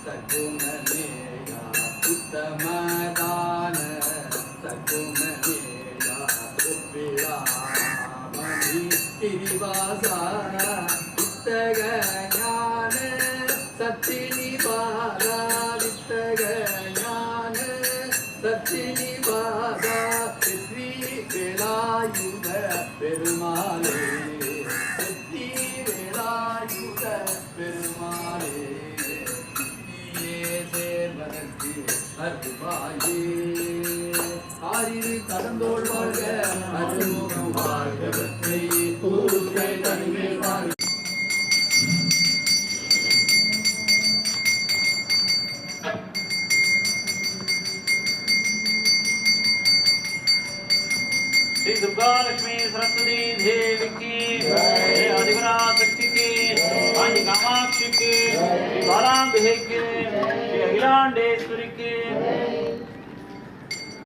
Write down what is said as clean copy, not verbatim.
சகுணமேயா உத்தமதான சகுணமேயா ஒப்பிடாமணி கிரிவாசா வித்தக ஞான சத்தினிவாதா வித்தக ஞான சத்தினிவாதா வெற்றி வேலாயுத பெருமாளே வெற்றி வேலாயுத பெருமாளே சேர்வதற்கு அருள்வாயே ஆறிரு கடந்தோள் வாழ்க அருள்முகம் வாழ்க வெற்றி பூசை தனிமேல் வாழ்க. श्री दुर्गा लक्ष्मी सरस्वती देवी की जय, आदिपराशक्ति की, आदि कामाक्षी की, श्री बालाम्बे की, श्री अखिलांडेश्वरी की।